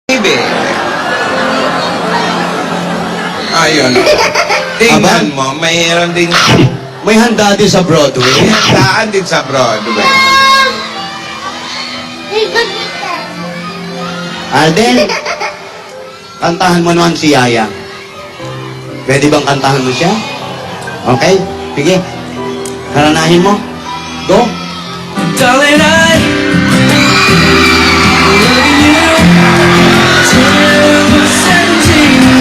Baby. Ayun. Tingnan mo, mayroon din, May handa din sa Broadway. may handaan din sa Broadway. Alden, kantahan mo naman si Yaya. Pwede bang kantahan mo siya? Okay? Sige. Karanahin mo. Go. Darling, I love you till we're 17.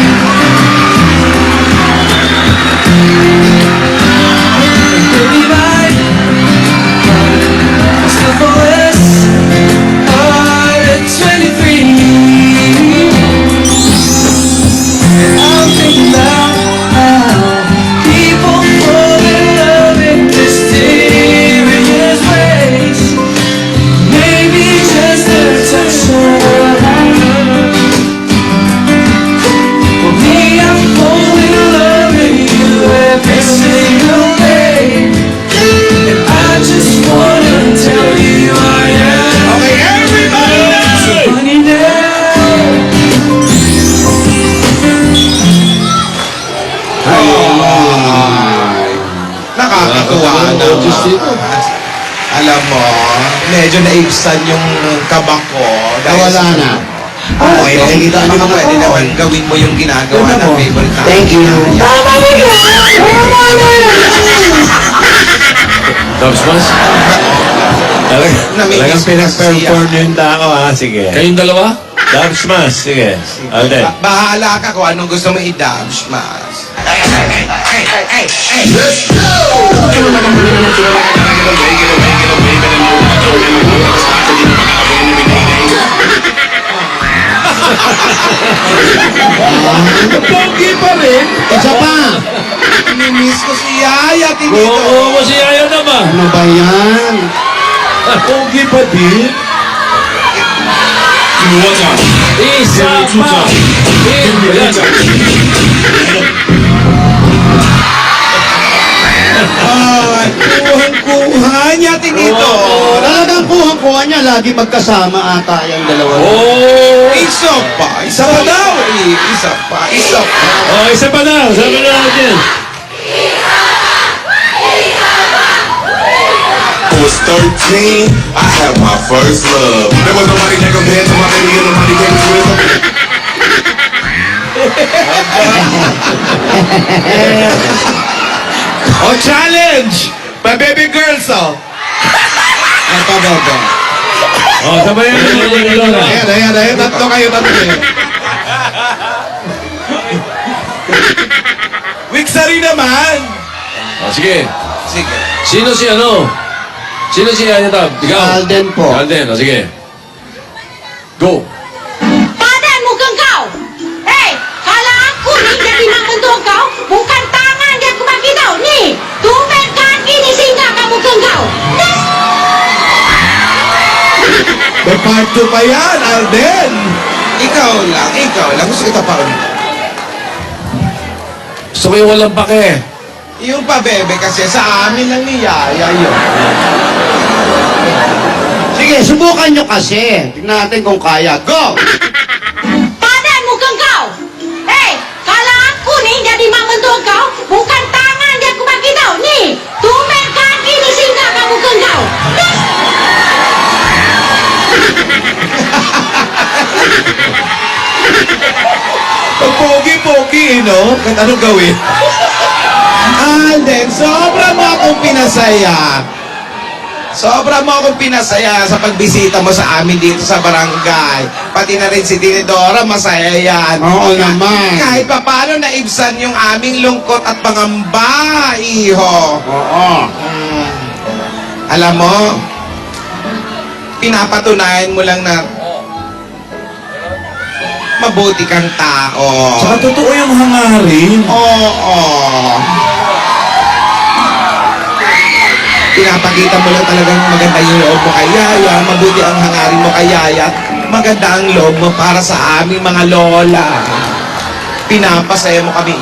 And baby, my heart still falls hard at 23. And I'm thinking about how people fall in love in mysterious ways. Maybe just a touch of love. For me, I'm falling in love with you every single day. And I just wanna tell you I am. Okay, everybody! So funny now. Ay, nakakatuwa naman. Alam mo, medyo naibsan yung kabak ko. Nawala na. Okay, nakikita niyo mga pwede tao. naman gawin mo yung ginagawa ng favorite namin. Thank you. Dubs Mas? Talagang pinag-perform nyo yung tao, ha? Sige. Kayong dalawa? Dubs Mas, sige. Alden. Bahala ka kung anong gusto mo i-dubs, mas. Pogi pa rin. Isa pa. Nimiss ko si Yaya, tinito. Oo, si Yaya naman. Ano ba yan? Pogi pa din. Isa pa. Ay, kuhang-kuha niya, tinito. Talagang kuha-kuha niya. Lagi magkasama ata yung dalawa. Oh, Isa pa daw. Isa pa. oh, isa pa na. Sabi na natin. I was 13, I had my first love. There was nobody that compared to my baby and nobody gave me wisdom. Oh, challenge! My baby girls, oh. Ito, bebe. Oh, sabayan mo yung Lola. Ayan. Tatlo kayo. Wixari naman! Oh, sige. Sige. Sino si ano? Sino si Yaya Tab? Ikaw? Alden po. Alden, oh, sige. Go. Badan mo kang kau! Hey! Kala aku ni jadi membentuk kau, bukan tangan dia aku bagi tau. Ni! Tumben kaki ni singgah kamu kang kau. May part 2 pa yan, Alden! Ikaw lang. Gusto kita pa ulit. Gusto ko yung walang pake. Yung pa, bebe, kasi sa amin lang ni Yaya yun. Sige, subukan nyo kasi. Tignan natin kung kaya. Go! Badan mo kang kau! Hey! Kala aku ni jadi membentuk kau, bukan tangan dia aku bagi tau. Ni! Tumben kaki ni singgah kamu kang kau. Pag pogi-pogi, no? Kahit anong gawin. Alden, sobra mo akong pinasaya. Sobra mo akong pinasaya sa pagbisita mo sa amin dito sa barangay. Pati na rin si Tinidora, masaya yan. Oo naman. Kahit pa paano naibsan yung aming lungkot at pangamba, iho. Oo. Alam mo, pinapatunayan mo lang na mabuti kang tao. Saka totoo yung hangarin. Oo. Pinapakita mo lang talagang maganda yung loob mo kay Yaya, mabuti ang hangarin mo kay Yaya, maganda ang loob mo para sa aming mga lola. Pinapasaya mo kami.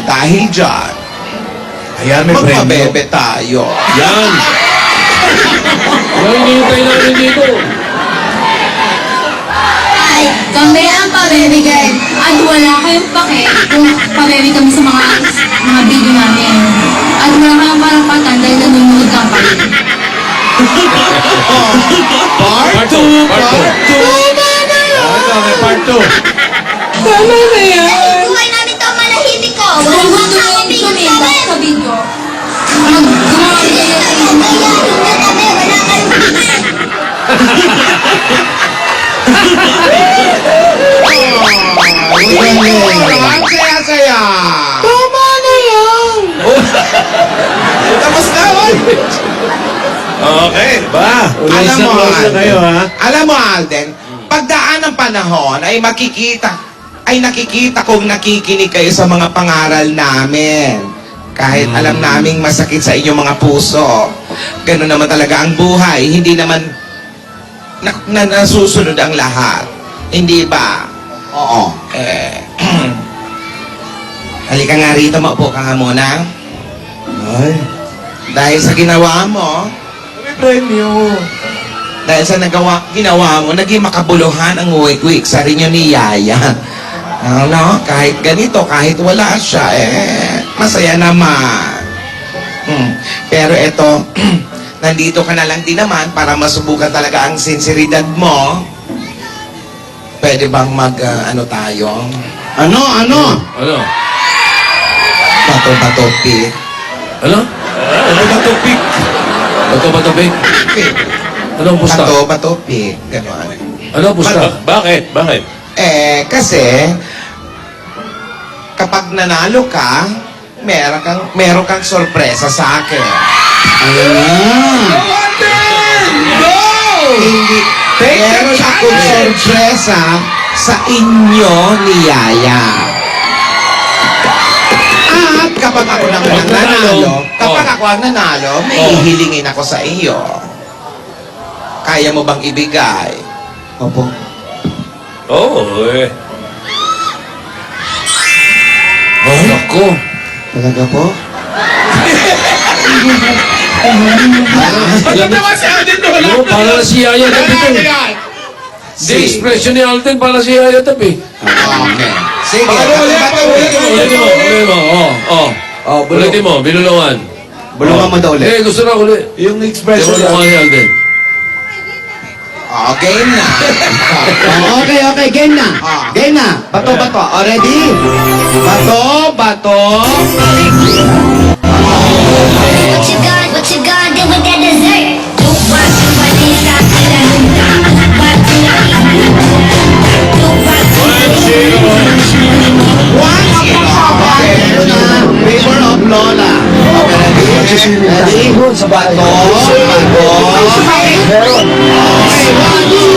Dahil dyan, Ayan, may premyo. magpabebe tayo. Yan. Yan, hinihintay namin dito. Kami ang pabibigay. At wala kayong pake kung pabibigay kami sa mga video namin. At wala kayong parapatan dahil nanonood lang kayo. Part 2! Part 2! Ito, may part 2. Buhay namin to manahimik ko. Kung Walang gusto nyo makakapigil sa sumita amin. sa video, gumawa kayo ng Mayayain na kami. Wala kayong pigil. Ang saya-saya! Tama na yan! Tapos na, oy! Okay, ba? Alam mo, Close na kayo, ha? Alam mo, Alden, pagdaan ng panahon ay nakikita kong nakikinig kayo sa mga pangaral namin. Kahit alam naming masakit sa inyong mga puso. Ganun naman talaga ang buhay. Hindi naman nasusunod ang lahat. Hindi ba? Oo. Halika nga rito, maupo ka nga muna. Ay, Dahil sa ginawa mo, may premyo. dahil sa ginawa mo, naging makabuluhan ang wik-wik sa rinyo ni Yaya. Ano, kahit ganito, kahit wala siya, masaya naman. Pero eto, nandito ka na lang din naman para masubukan talaga ang sinseridad mo. Pwede bang ano tayo? Ano? Ano? Bato-bato pit. Ano? Ano ba topik? Bato pig? Pit. Ano ang pusta? Bato-bato pit. Ganon. Ano ang pusta? Bakit? Bakit? Kasi, kapag nanalo ka, meron kang sorpresa sa akin. Hindi. Meron akong sorpresa sa inyo ni Yaya. At kapag ako naman ang nanalo, may hihilingin ako sa iyo. Kaya mo bang ibigay? Opo. Oo, eh. Oh, naku. Talaga po? Alam mo, para si Yaya Tabi to. The expression ni Alden para si Yaya Tabi. Okay. Sige, Ulitin mo. Ulitin mo, binulungan. Bulungan mo daw ulit. Eh, gusto na ulit. Yung expression Binulungan ni Alden. Okay na. Okay, game na. Game na. Bato. O, ready? Bato. What you gonna do with that dessert? Lupa, Vanessa, la luna. Ito na. Favor of Lola. Okay, ready? Bato. Okay, 1, 2,